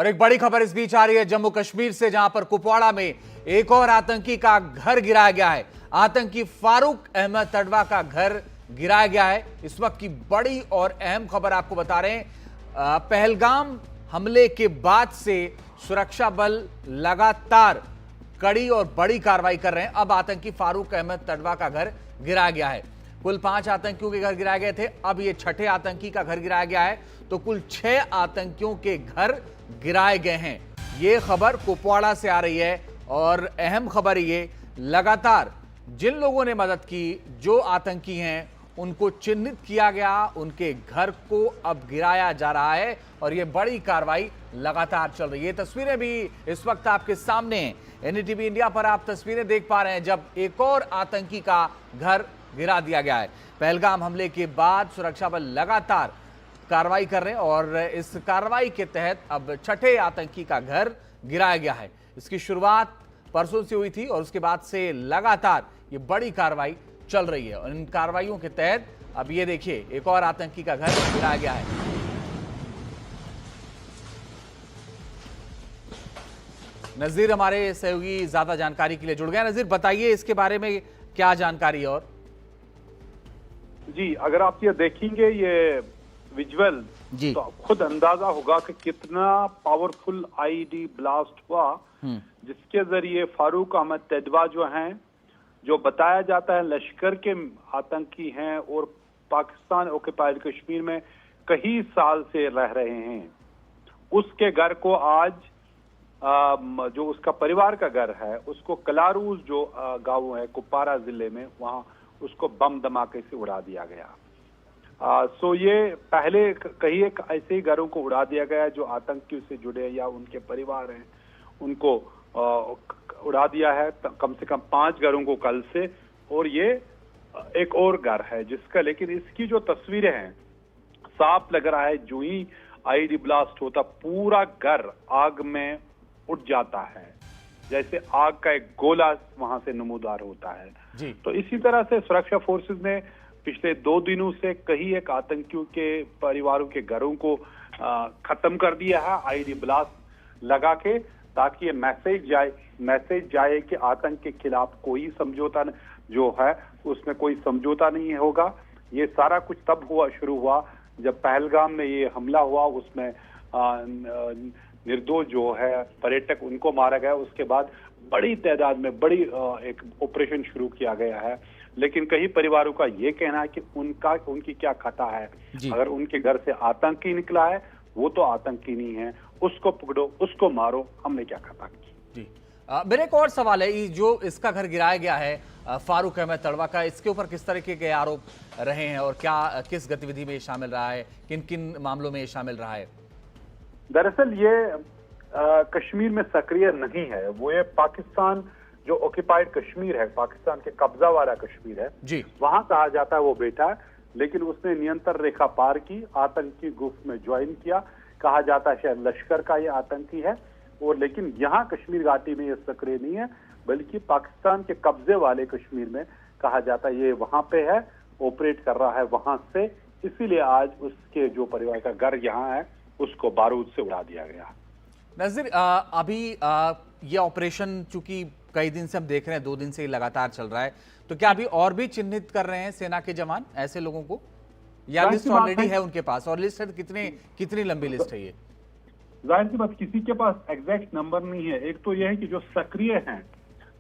और एक बड़ी खबर इस बीच आ रही है जम्मू कश्मीर से, जहां पर कुपवाड़ा में एक और आतंकी का घर गिराया गया है। आतंकी फारूक अहमद तडवा का घर गिराया गया है। इस वक्त की बड़ी और अहम खबर आपको बता रहे हैं। पहलगाम हमले के बाद से सुरक्षा बल लगातार कड़ी और बड़ी कार्रवाई कर रहे हैं। अब आतंकी फारूक अहमद तडवा का घर गिराया गया है। कुल 5 आतंकियों के घर गिराए गए थे, अब ये छठे आतंकी का घर गिराया गया है, तो कुल 6 आतंकियों के घर गिराए गए हैं। ये खबर कुपवाड़ा से आ रही है और अहम खबर ये, लगातार जिन लोगों ने मदद की, जो आतंकी हैं, उनको चिन्हित किया गया, उनके घर को अब गिराया जा रहा है और ये बड़ी कार्रवाई लगातार चल रही है। ये तस्वीरें भी इस वक्त आपके सामने हैं। एनडीटीवी इंडिया पर आप तस्वीरें देख पा रहे हैं जब एक और आतंकी का घर गिरा दिया गया है। पहलगाम हमले के बाद सुरक्षा बल लगातार कार्रवाई कर रहे हैं और इस कार्रवाई के तहत अब छठे आतंकी का घर गिराया गया है। इसकी शुरुआत परसों से हुई थी और उसके बाद से लगातार ये बड़ी कार्रवाई चल रही है और इन कार्रवाइयों के तहत अब ये देखिए एक और आतंकी का घर गिराया गया है। नजीर हमारे सहयोगी ज्यादा जानकारी के लिए जुड़ गया। नजीर, बताइए इसके बारे में क्या जानकारी। और जी, अगर आप ये देखेंगे ये विजुअल जी, तो खुद अंदाजा होगा कि कितना पावरफुल आईईडी ब्लास्ट हुआ, जिसके जरिए फारूक अहमद तडवा जो हैं, जो बताया जाता है लश्कर के आतंकी हैं और पाकिस्तान ऑक्युपाइड कश्मीर में कई साल से रह रहे हैं, उसके घर को आज जो उसका परिवार का घर है उसको कलारूज जो गांव है कुपवाड़ा जिले में, वहां उसको बम धमाके से उड़ा दिया गया। सो ये पहले कई एक ऐसे ही घरों को उड़ा दिया गया जो आतंकियों से जुड़े या उनके परिवार हैं, उनको उड़ा दिया है। कम से कम 5 घरों को कल से, और ये एक और घर है जिसका, लेकिन इसकी जो तस्वीरें हैं साफ लग रहा है जो ही आईडी ब्लास्ट होता पूरा घर आग में उठ जाता है, जैसे आग का एक गोला वहां से नमूदार होता है जी। तो इसी तरह से सुरक्षा फोर्सेस ने पिछले 2 दिनों से कई एक आतंकियों के परिवारों के घरों को खत्म कर दिया है आईडी ब्लास्ट लगा के, ताकि ये मैसेज जाए कि आतंक के खिलाफ कोई समझौता जो है उसमें कोई समझौता नहीं होगा। ये सारा कुछ तब शुरू हुआ जब पहलगाम में ये हमला हुआ, उसमें निर्दोष जो है पर्यटक उनको मारा गया। उसके बाद बड़ी तादाद में बड़ी एक ऑपरेशन शुरू किया गया है, लेकिन कई परिवारों का ये कहना है कि उनकी क्या खता है। अगर उनके घर से आतंकी निकला है, वो तो आतंकी नहीं है, उसको पकड़ो, उसको मारो, हमने क्या खता की। जी, मेरा एक और सवाल है, जो इसका घर गिराया गया है फारूक अहमद तडवा का, इसके ऊपर किस तरीके के आरोप रहे हैं और क्या किस गतिविधि में ये शामिल रहा है, किन किन मामलों में ये शामिल रहा है? दरअसल ये कश्मीर में सक्रिय नहीं है, वो ये पाकिस्तान जो ऑक्युपाइड कश्मीर है, पाकिस्तान के कब्जा वाला कश्मीर है जी, वहां कहा जाता है वो बैठा है, लेकिन उसने नियंत्रण रेखा पार की, आतंकी ग्रुप में ज्वाइन किया। कहा जाता है शायद लश्कर का ये आतंकी है, और लेकिन यहाँ कश्मीर घाटी में ये सक्रिय नहीं है, बल्कि पाकिस्तान के कब्जे वाले कश्मीर में कहा जाता है ये वहां पे है, ऑपरेट कर रहा है वहां से, इसीलिए आज उसके जो परिवार का घर यहाँ है उसको बारूद से उड़ा दिया गया। नज़ीर, अभी ये ऑपरेशन चूंकि कई दिन से हम देख रहे हैं, 2 दिन से लगातार चल रहा है, तो क्या अभी और भी चिन्हित कर रहे हैं सेना के जवान ऐसे लोगों को, या लिस्ट ऑलरेडी है उनके पास? और लिस्ट कितनी लंबी लिस्ट है ये? जाहिर सी बात, किसी के पास एग्जैक्ट नंबर नहीं है। एक तो यह है कि जो सक्रिय हैं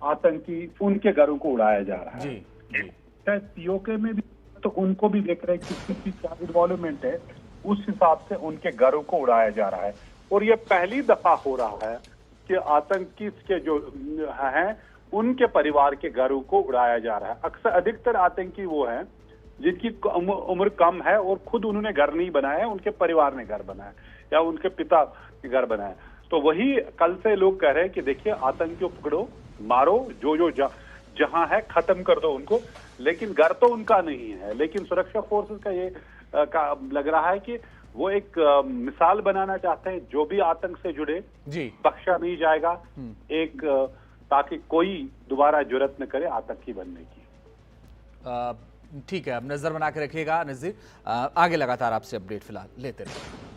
आतंकी, उनके घरों को उड़ाया जा रहा है। जी, जी। शायद पीओके में भी तो उनको भी देख रहे हैं कि किसकी क्या इन्वॉल्वमेंट है, उस हिसाब से उनके घरों को उड़ाया जा रहा है। और ये पहली दफा हो रहा है कि आतंकी के जो हैं उनके परिवार के घरों को उड़ाया जा रहा है। अक्सर अधिकतर आतंकी वो हैं जिनकी उम्र कम है और खुद उन्होंने घर नहीं बनाया, उनके परिवार ने घर बनाया या उनके पिता ने घर बनाया। तो वही कल से लोग कह रहे हैं कि देखिए आतंकियों पकड़ो, मारो, जो जहां है खत्म कर दो उनको, लेकिन घर तो उनका नहीं है। लेकिन सुरक्षा फोर्सेस का ये लग रहा है कि वो एक मिसाल बनाना चाहते हैं, जो भी आतंक से जुड़े जी, बख्शा नहीं जाएगा, एक ताकि कोई दोबारा जुर्रत न करे आतंकी बनने की। ठीक है, अब नजर बना के रखिएगा नज़ीर, आगे लगातार आपसे अपडेट फिलहाल लेते रहें।